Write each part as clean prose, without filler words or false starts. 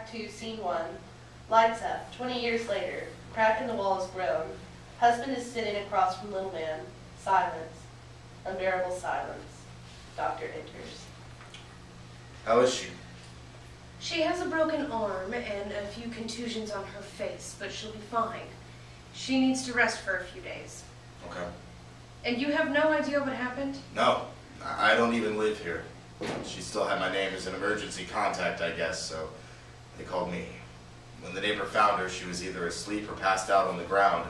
Act II, Scene 1. Lights up. 20 years later. Crack in the wall has grown. Husband is sitting across from little man. Silence. Unbearable silence. Doctor enters. How is she? She has a broken arm and a few contusions on her face, but she'll be fine. She needs to rest for a few days. Okay. And you have no idea what happened? No, I don't even live here. She still had my name as an emergency contact, I guess, so they called me. When the neighbor found her, she was either asleep or passed out on the ground.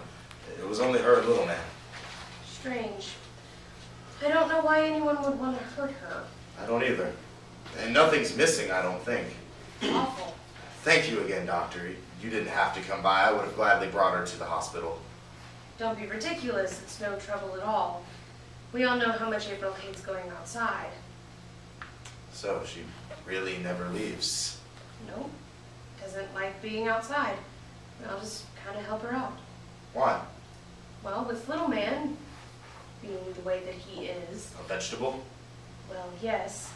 It was only her and little man. Strange. I don't know why anyone would want to hurt her. I don't either. And nothing's missing, I don't think. Awful. Thank you again, Doctor. You didn't have to come by. I would have gladly brought her to the hospital. Don't be ridiculous. It's no trouble at all. We all know how much April hates going outside. So, she really never leaves. Nope. Doesn't like being outside. I'll just kind of help her out. Why? Well, with little man, being the way that he is. A vegetable? Well, yes.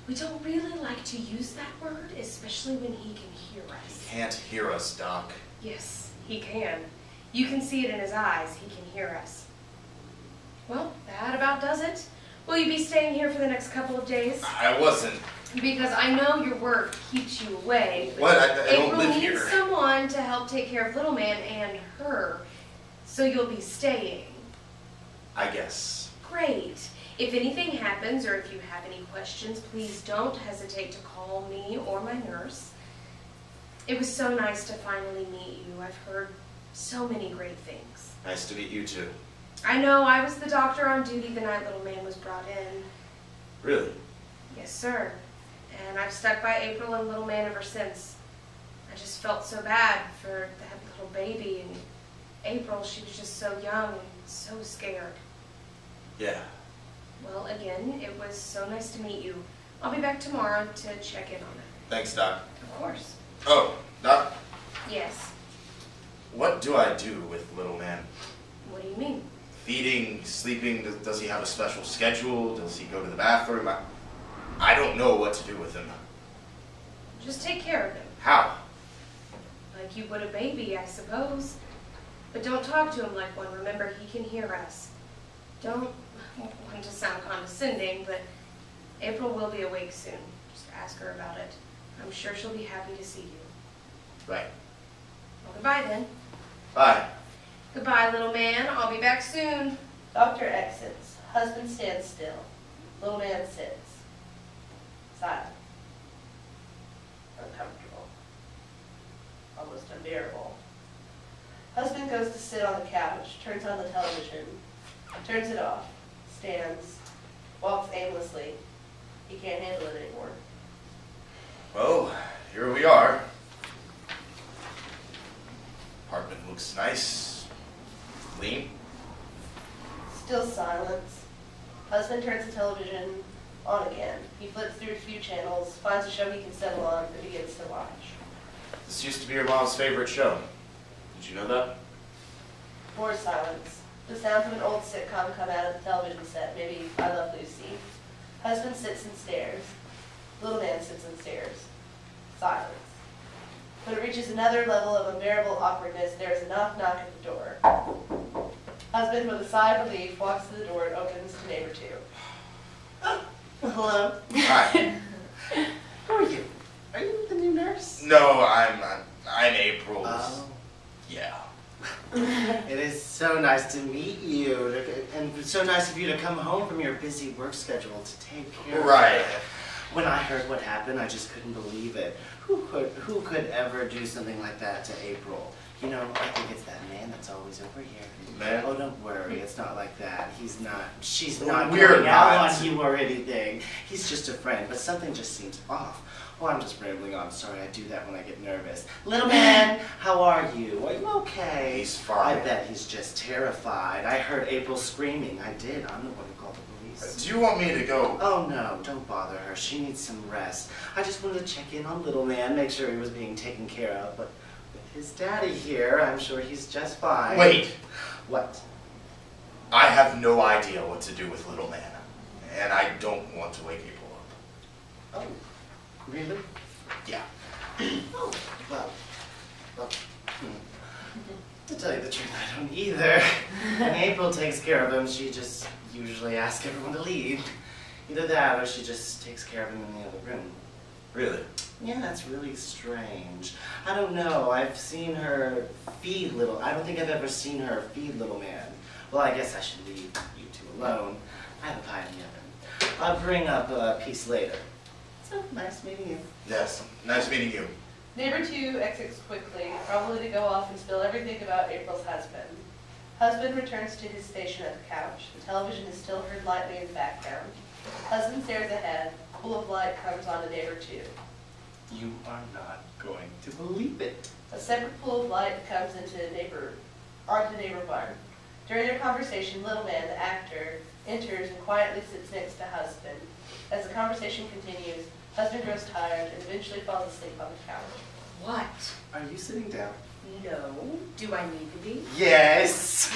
We don't really like to use that word, especially when he can hear us. He can't hear us, Doc. Yes, he can. You can see it in his eyes. He can hear us. Well, that about does it. Will you be staying here for the next couple of days? I wasn't. Because I know your work keeps you away. What? I don't live April here. needs someone to help take care of little man and her. So you'll be staying. I guess. Great. If anything happens or if you have any questions, please don't hesitate to call me or my nurse. It was so nice to finally meet you. I've heard so many great things. Nice to meet you too. I know I was the doctor on duty the night little man was brought in. Really? Yes, sir. And I've stuck by April and little man ever since. I just felt so bad for that little baby, and April, she was just so young and so scared. Yeah. Well, again, it was so nice to meet you. I'll be back tomorrow to check in on it. Thanks, Doc. Of course. Oh, Doc, Yes. what do I do with little man? What do you mean? Feeding, sleeping, does he have a special schedule? Does he go to the bathroom? I don't know what to do with him. Just take care of him. How? Like you would a baby, I suppose. But don't talk to him like one. Remember, he can hear us. Don't want to sound condescending, but April will be awake soon. Just ask her about it. I'm sure she'll be happy to see you. Right. Well, goodbye then. Bye. Goodbye, little man. I'll be back soon. Doctor exits. Husband stands still. Little man sits. Silent. Uncomfortable. Almost unbearable. Husband goes to sit on the couch, turns on the television, turns it off, stands, walks aimlessly. He can't handle it anymore. Well, here we are. Apartment looks nice. Clean. Still silence. Husband turns the television on again. He flips through a few channels, finds a show he can settle on, and begins to watch. This used to be your mom's favorite show. Did you know that? More silence. The sounds of an old sitcom come out of the television set, maybe I Love Lucy. Husband sits and stares. Little man sits and stares. Silence. When it reaches another level of unbearable awkwardness, there is a knock-knock at the door. Husband, with a sigh of relief, walks to the door and opens to neighbor two. Oh, hello. Hi. Who are you? Are you the new nurse? No, I'm April's. Oh. Yeah. It is so nice to meet you, and so nice of you to come home from your busy work schedule to take care of Right. her. When I heard what happened, I just couldn't believe it. Who could ever do something like that to April? You know, I think it's that man that's always over here. Man? Oh, don't worry, it's not like that. She's Oh, not we're going out not. on you or anything. He's just a friend, but something just seems off. Oh, I'm just rambling on. Sorry, I do that when I get nervous. Little man, how are you? Are you okay? He's fine. I bet he's just terrified. I heard April screaming. I did. I'm the one who called the police. Do you want me to go? Oh no, don't bother her. She needs some rest. I just wanted to check in on little man, make sure he was being taken care of. But with his daddy here, I'm sure he's just fine. Wait. What? I have no idea what to do with little man. And I don't want to wake April up. Oh, really? Yeah. Oh, well, to tell you the truth, I don't either. When April takes care of him, she just usually asks everyone to leave. Either that, or she just takes care of him in the other room. Really? Yeah, that's really strange. I don't know. I've seen her feed little. I don't think I've ever seen her feed little man. Well, I guess I should leave you two alone. I have a pie in the oven. I'll bring up a piece later. So nice meeting you. Yes. Nice meeting you. Neighbor 2 exits quickly, probably to go off and spill everything about April's husband. Husband returns to his station at the couch. The television is still heard lightly in the background. Husband stares ahead. A pool of light comes onto neighbor 2. You are not going to believe it. A separate pool of light comes onto neighbor 1. During their conversation, little man, the actor, enters and quietly sits next to husband. As the conversation continues, husband grows tired and eventually falls asleep on the couch. What? Are you sitting down? No. Do I need to be? Yes.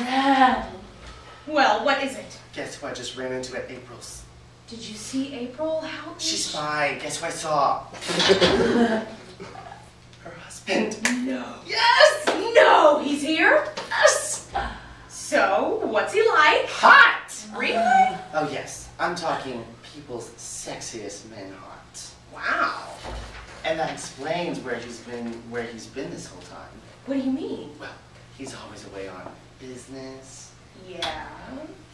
Well, what is it? Guess who I just ran into at April's? Did you see April? How? She's fine. Guess who I saw? Her husband. No. Yes! No, he's here? Yes! So, what's he like? Hot! Really? Oh yes, I'm talking people's sexiest men hot. Wow. And that explains where he's been this whole time. What do you mean? Well, he's always away on business. Yeah.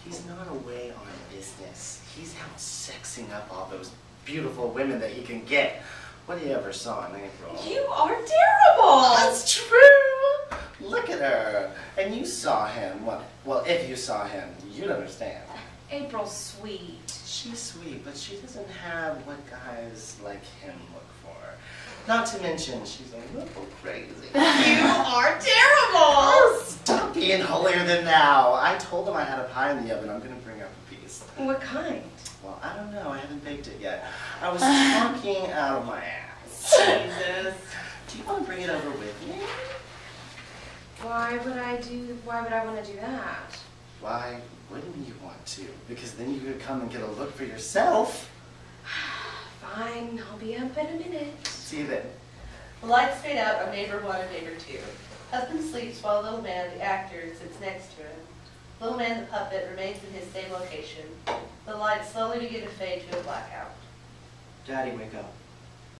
He's not away on business. He's out sexing up all those beautiful women that he can get. What do you ever saw in April? You are terrible. That's true. Look at her. And you saw him. Well, if you saw him, you'd understand. April's sweet. She's sweet, but she doesn't have what guys like him look for. Not to mention, she's a little crazy. You are terrible. Oh, stop being holier than thou. I told him I had a pie in the oven. I'm going to bring up a piece. What kind? Well, I don't know. I haven't baked it yet. I was talking out of my ass. Jesus. Do you want to bring it over with me? Why would I want to do that? Why wouldn't you want to? Because then you could come and get a look for yourself. Fine, I'll be up in a minute. See you then. The lights fade out on neighbor 1 and neighbor 2. Husband sleeps while little man, the actor, sits next to him. Little man, the puppet, remains in his same location. The lights slowly begin to fade to a blackout. Daddy, wake up.